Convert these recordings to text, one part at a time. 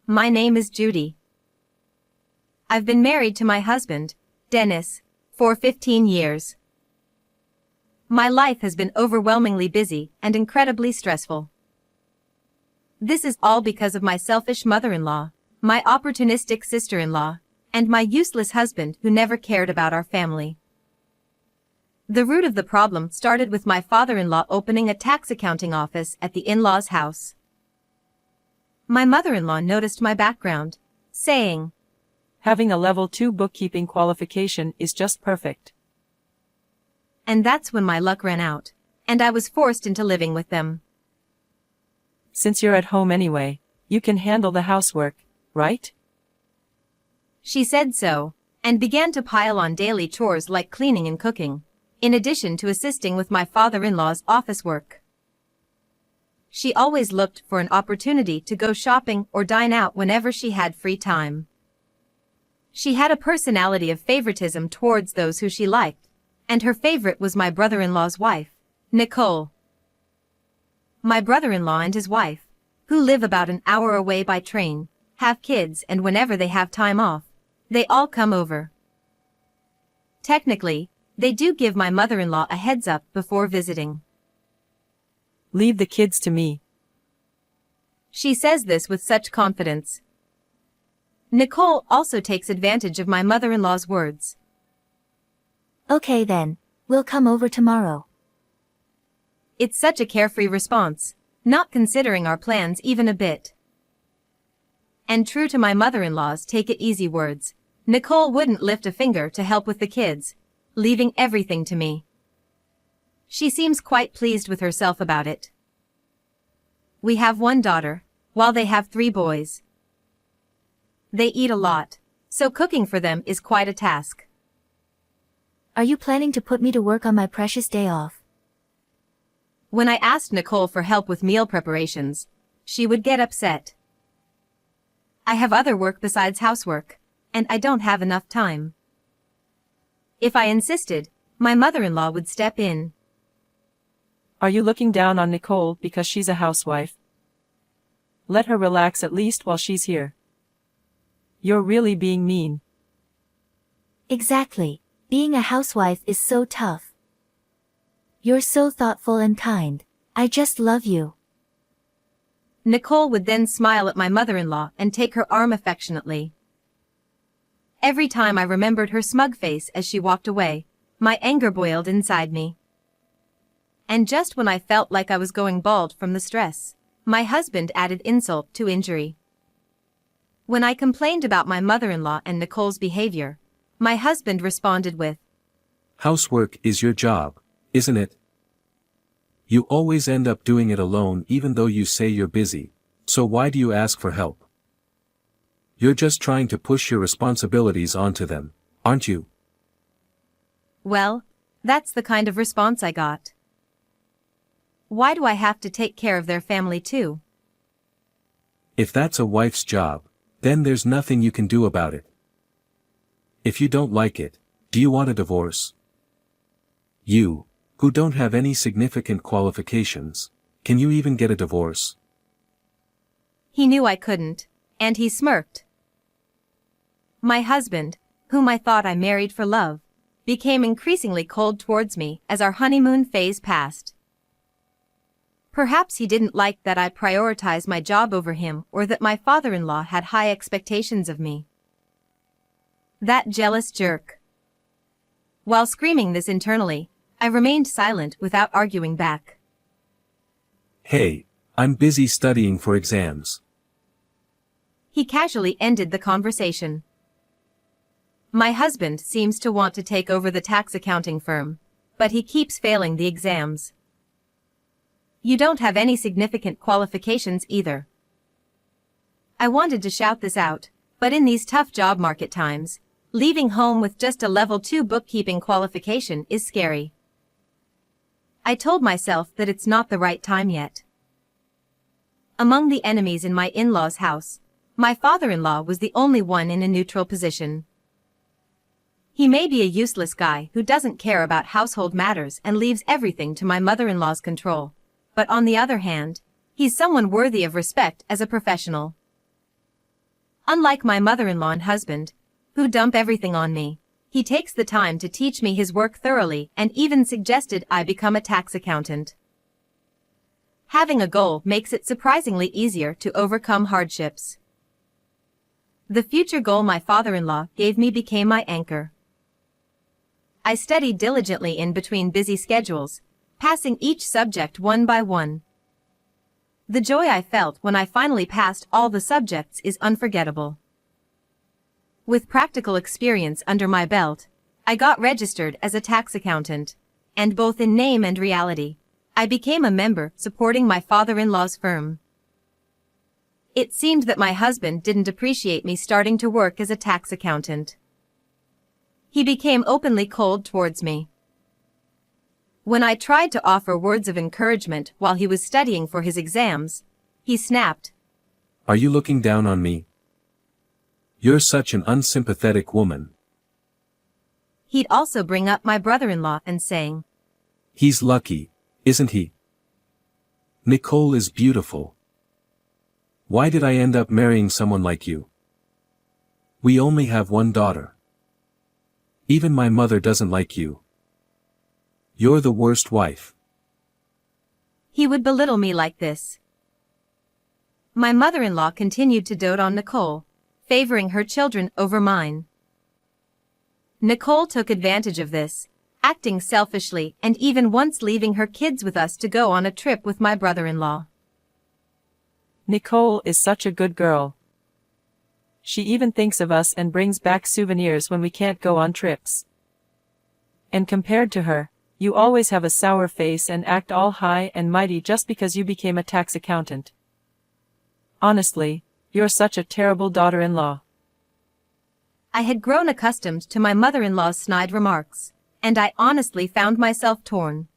My name is Judy. I've been married to my husband, Dennis, for 15 years. My life has been overwhelmingly busy and incredibly stressful. This is all because of my selfish mother-in-law, my opportunistic sister-in-law, and my useless husband who never cared about our family. The root of the problem started with my father-in-law opening a tax accounting office at the in-laws' house. My mother-in-law noticed my background, saying, "Having a level 2 bookkeeping qualification is just perfect." And that's when my luck ran out, and I was forced into living with them. "Since you're at home anyway, you can handle the housework, right?" She said so, and began to pile on daily chores like cleaning and cooking, in addition to assisting with my father-in-law's office work. She always looked for an opportunity to go shopping or dine out whenever she had free time. She had a personality of favoritism towards those who she liked, and her favorite was my brother-in-law's wife, Nicole. My brother-in-law and his wife, who live about an hour away by train, have kids, and whenever they have time off, they all come over. Technically, they do give my mother-in-law a heads up before visiting. "Leave the kids to me." She says this with such confidence. Nicole also takes advantage of my mother-in-law's words. "Okay then, we'll come over tomorrow." It's such a carefree response, not considering our plans even a bit. And true to my mother-in-law's take-it-easy words, Nicole wouldn't lift a finger to help with the kids, leaving everything to me. She seems quite pleased with herself about it. We have one daughter, while they have 3 boys. They eat a lot, so cooking for them is quite a task. "Are you planning to put me to work on my precious day off?" When I asked Nicole for help with meal preparations, she would get upset. I have other work besides housework, and I don't have enough time. If I insisted, my mother-in-law would step in. "Are you looking down on Nicole because she's a housewife? Let her relax at least while she's here. You're really being mean." "Exactly. Being a housewife is so tough. You're so thoughtful and kind. I just love you." Nicole would then smile at my mother-in-law and take her arm affectionately. Every time I remembered her smug face as she walked away, my anger boiled inside me. And just when I felt like I was going bald from the stress, my husband added insult to injury. When I complained about my mother-in-law and Nicole's behavior, my husband responded with, "Housework is your job, isn't it? You always end up doing it alone even though you say you're busy, so why do you ask for help? You're just trying to push your responsibilities onto them, aren't you?" Well, that's the kind of response I got. Why do I have to take care of their family too? If that's a wife's job, then there's nothing you can do about it. If you don't like it, do you want a divorce? You, who don't have any significant qualifications, can you even get a divorce? He knew I couldn't, and he smirked. My husband, whom I thought I married for love, became increasingly cold towards me as our honeymoon phase passed. Perhaps he didn't like that I prioritized my job over him, or that my father-in-law had high expectations of me. That jealous jerk. While screaming this internally, I remained silent without arguing back. "Hey, I'm busy studying for exams." He casually ended the conversation. My husband seems to want to take over the tax accounting firm, but he keeps failing the exams. You don't have any significant qualifications either. I wanted to shout this out, but in these tough job market times, leaving home with just a level 2 bookkeeping qualification is scary. I told myself that it's not the right time yet. Among the enemies in my in-laws' house, my father-in-law was the only one in a neutral position. He may be a useless guy who doesn't care about household matters and leaves everything to my mother-in-law's control, but on the other hand, he's someone worthy of respect as a professional. Unlike my mother-in-law and husband, who dump everything on me, he takes the time to teach me his work thoroughly and even suggested I become a tax accountant. Having a goal makes it surprisingly easier to overcome hardships. The future goal my father-in-law gave me became my anchor. I studied diligently in between busy schedules, passing each subject one by one. The joy I felt when I finally passed all the subjects is unforgettable. With practical experience under my belt, I got registered as a tax accountant, and both in name and reality, I became a member supporting my father-in-law's firm. It seemed that my husband didn't appreciate me starting to work as a tax accountant. He became openly cold towards me. When I tried to offer words of encouragement while he was studying for his exams, he snapped. Are you looking down on me? You're such an unsympathetic woman. He'd also bring up my brother-in-law and saying, He's lucky, isn't he? Nicole is beautiful. Why did I end up marrying someone like you? We only have one daughter. Even my mother doesn't like you. You're the worst wife. He would belittle me like this. My mother-in-law continued to dote on Nicole, favoring her children over mine. Nicole took advantage of this, acting selfishly and even once leaving her kids with us to go on a trip with my brother-in-law. Nicole is such a good girl. She even thinks of us and brings back souvenirs when we can't go on trips. And compared to her, you always have a sour face and act all high and mighty just because you became a tax accountant. Honestly, you're such a terrible daughter-in-law. I had grown accustomed to my mother-in-law's snide remarks, and I honestly found myself torn.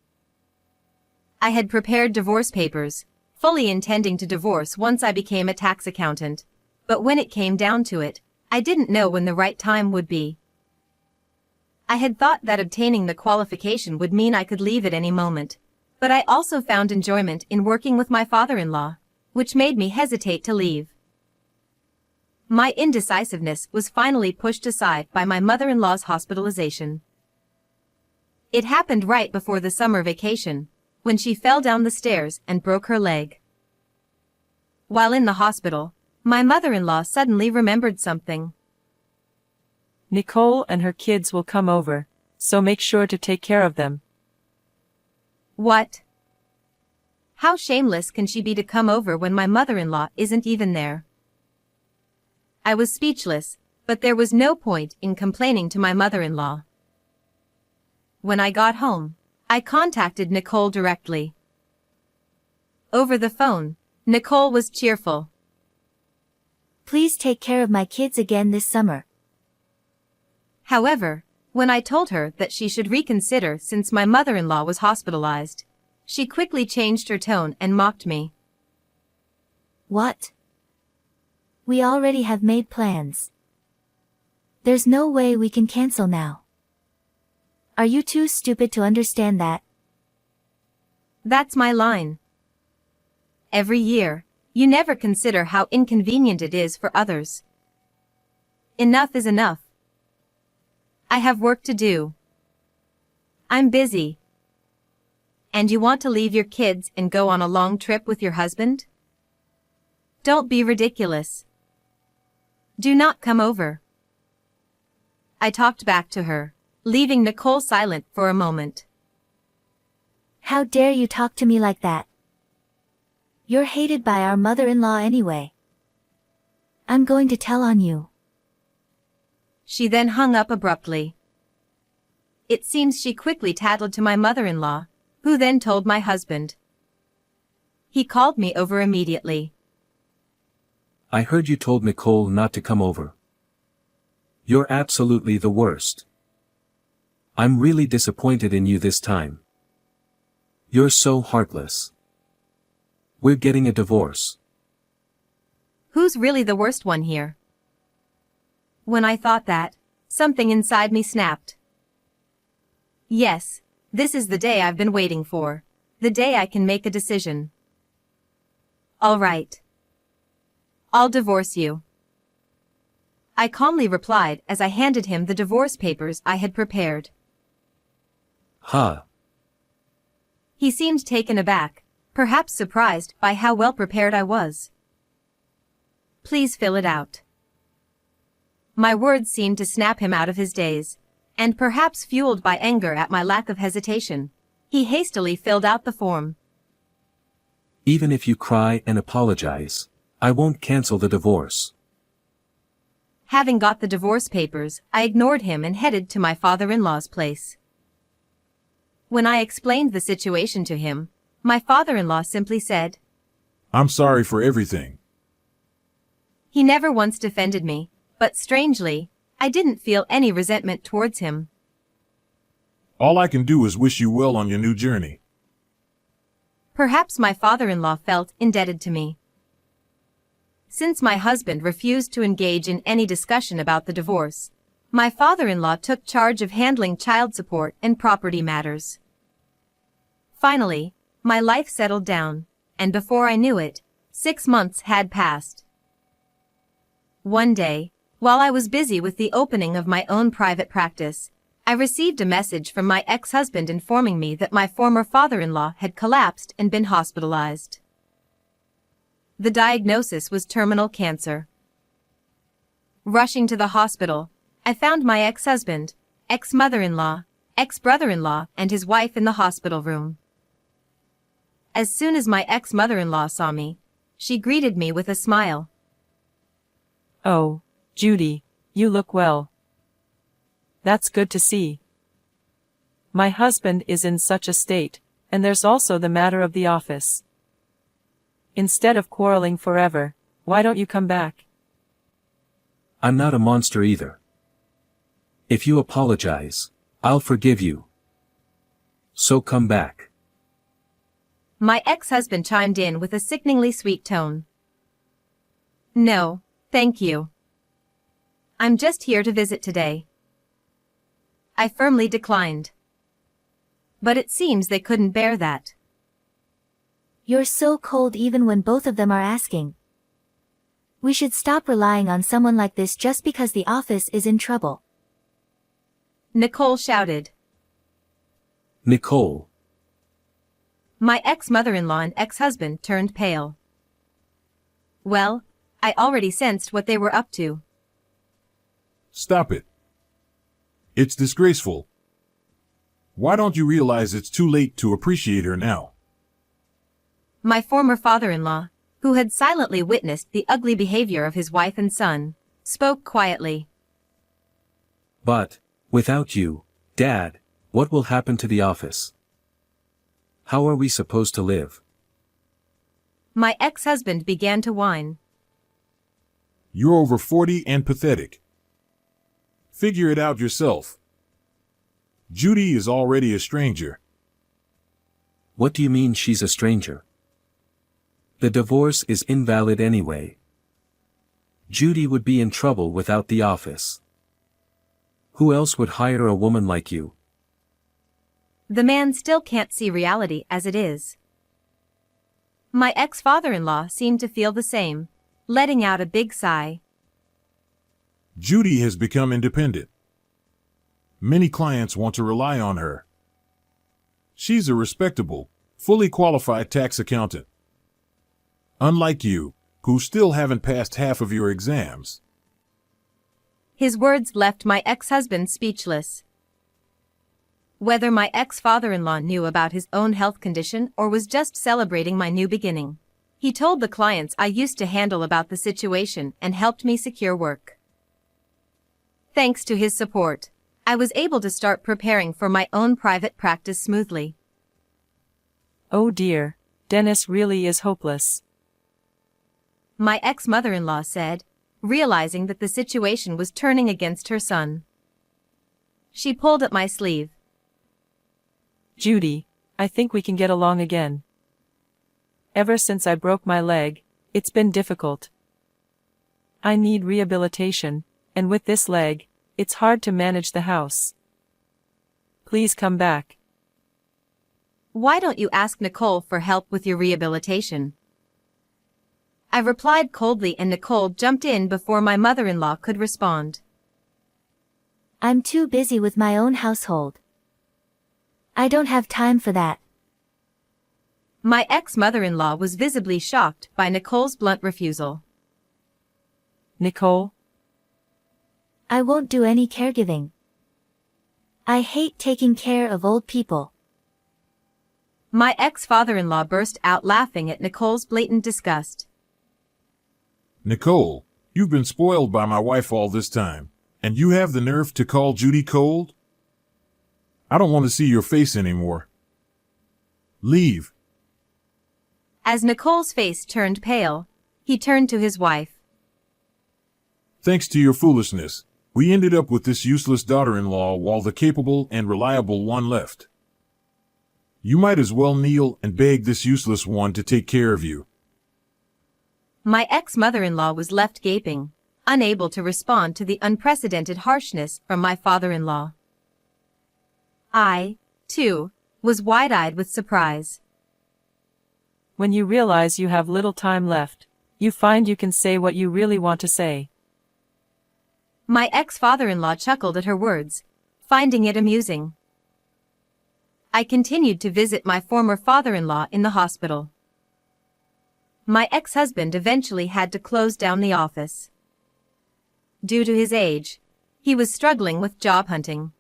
I had prepared divorce papers, fully intending to divorce once I became a tax accountant, but when it came down to it, I didn't know when the right time would be. I had thought that obtaining the qualification would mean I could leave at any moment, but I also found enjoyment in working with my father-in-law, which made me hesitate to leave. My indecisiveness was finally pushed aside by my mother-in-law's hospitalization. It happened right before the summer vacation, when she fell down the stairs and broke her leg. While in the hospital, my mother-in-law suddenly remembered something. Nicole and her kids will come over, so make sure to take care of them. What? How shameless can she be to come over when my mother-in-law isn't even there? I was speechless, but there was no point in complaining to my mother-in-law. When I got home, I contacted Nicole directly. Over the phone, Nicole was cheerful. Please take care of my kids again this summer. However, when I told her that she should reconsider since my mother-in-law was hospitalized, she quickly changed her tone and mocked me. What? We already have made plans. There's no way we can cancel now. Are you too stupid to understand that? That's my line. Every year, you never consider how inconvenient it is for others. Enough is enough. I have work to do. I'm busy. And you want to leave your kids and go on a long trip with your husband? Don't be ridiculous. Do not come over. I talked back to her, leaving Nicole silent for a moment. How dare you talk to me like that? You're hated by our mother-in-law anyway. I'm going to tell on you. She then hung up abruptly. It seems she quickly tattled to my mother-in-law, who then told my husband. He called me over immediately. I heard you told Nicole not to come over. You're absolutely the worst. I'm really disappointed in you this time. You're so heartless. We're getting a divorce. Who's really the worst one here? When I thought that, something inside me snapped. Yes, this is the day I've been waiting for. The day I can make a decision. All right. I'll divorce you. I calmly replied as I handed him the divorce papers I had prepared. Huh. He seemed taken aback, perhaps surprised by how well prepared I was. Please fill it out. My words seemed to snap him out of his daze, and perhaps fueled by anger at my lack of hesitation, he hastily filled out the form. Even if you cry and apologize, I won't cancel the divorce. Having got the divorce papers, I ignored him and headed to my father-in-law's place. When I explained the situation to him, my father-in-law simply said, "I'm sorry for everything." He never once defended me, but strangely, I didn't feel any resentment towards him. "All I can do is wish you well on your new journey." Perhaps my father-in-law felt indebted to me. Since my husband refused to engage in any discussion about the divorce, my father-in-law took charge of handling child support and property matters. Finally, my life settled down, and before I knew it, 6 months had passed. One day, while I was busy with the opening of my own private practice, I received a message from my ex-husband informing me that my former father-in-law had collapsed and been hospitalized. The diagnosis was terminal cancer. Rushing to the hospital, I found my ex-husband, ex-mother-in-law, ex-brother-in-law, and his wife in the hospital room. As soon as my ex-mother-in-law saw me, she greeted me with a smile. Oh, Judy, you look well. That's good to see. My husband is in such a state, and there's also the matter of the office. Instead of quarreling forever, why don't you come back? I'm not a monster either. If you apologize, I'll forgive you. So come back. My ex-husband chimed in with a sickeningly sweet tone. No, thank you. I'm just here to visit today. I firmly declined. But it seems they couldn't bear that. You're so cold even when both of them are asking. We should stop relying on someone like this just because the office is in trouble. Nicole shouted. Nicole. My ex-mother-in-law and ex-husband turned pale. Well, I already sensed what they were up to. Stop it. It's disgraceful. Why don't you realize it's too late to appreciate her now? My former father-in-law, who had silently witnessed the ugly behavior of his wife and son, spoke quietly. But, without you, Dad, what will happen to the office? How are we supposed to live? My ex-husband began to whine. You're over 40 and pathetic. Figure it out yourself. Judy is already a stranger. What do you mean she's a stranger? The divorce is invalid anyway. Judy would be in trouble without the office. Who else would hire a woman like you? The man still can't see reality as it is. My ex-father-in-law seemed to feel the same, letting out a big sigh. Judy has become independent. Many clients want to rely on her. She's a respectable, fully qualified tax accountant. Unlike you, who still haven't passed half of your exams. His words left my ex-husband speechless. Whether my ex-father-in-law knew about his own health condition or was just celebrating my new beginning, he told the clients I used to handle about the situation and helped me secure work. Thanks to his support, I was able to start preparing for my own private practice smoothly. Oh dear, Dennis really is hopeless. My ex-mother-in-law said, realizing that the situation was turning against her son. She pulled at my sleeve. Judy, I think we can get along again. Ever since I broke my leg, it's been difficult. I need rehabilitation, and with this leg, it's hard to manage the house. Please come back. Why don't you ask Nicole for help with your rehabilitation? I replied coldly and Nicole jumped in before my mother-in-law could respond. I'm too busy with my own household. I don't have time for that. My ex-mother-in-law was visibly shocked by Nicole's blunt refusal. Nicole? I won't do any caregiving. I hate taking care of old people. My ex-father-in-law burst out laughing at Nicole's blatant disgust. Nicole, you've been spoiled by my wife all this time, and you have the nerve to call Judy cold? I don't want to see your face anymore. Leave. As Nicole's face turned pale, he turned to his wife. Thanks to your foolishness, we ended up with this useless daughter-in-law while the capable and reliable one left. You might as well kneel and beg this useless one to take care of you. My ex-mother-in-law was left gaping, unable to respond to the unprecedented harshness from my father-in-law. I, too, was wide-eyed with surprise. When you realize you have little time left, you find you can say what you really want to say. My ex-father-in-law chuckled at her words, finding it amusing. I continued to visit my former father-in-law in the hospital. My ex-husband eventually had to close down the office. Due to his age, he was struggling with job hunting.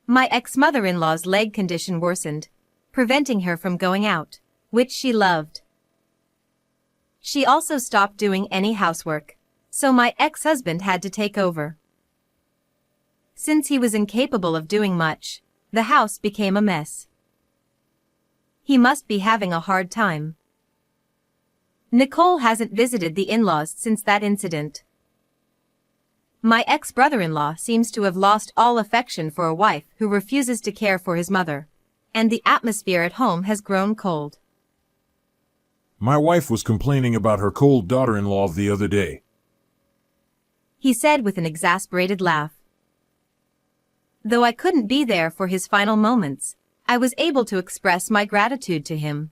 My ex-mother-in-law's leg condition worsened, preventing her from going out, which she loved. She also stopped doing any housework, so my ex-husband had to take over. Since he was incapable of doing much, the house became a mess. He must be having a hard time. Nicole hasn't visited the in-laws since that incident. My ex-brother-in-law seems to have lost all affection for a wife who refuses to care for his mother, and the atmosphere at home has grown cold. My wife was complaining about her cold daughter-in-law the other day. He said with an exasperated laugh. Though I couldn't be there for his final moments, I was able to express my gratitude to him.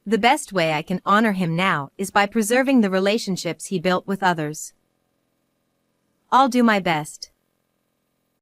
The best way I can honor him now is by preserving the relationships he built with others. I'll do my best.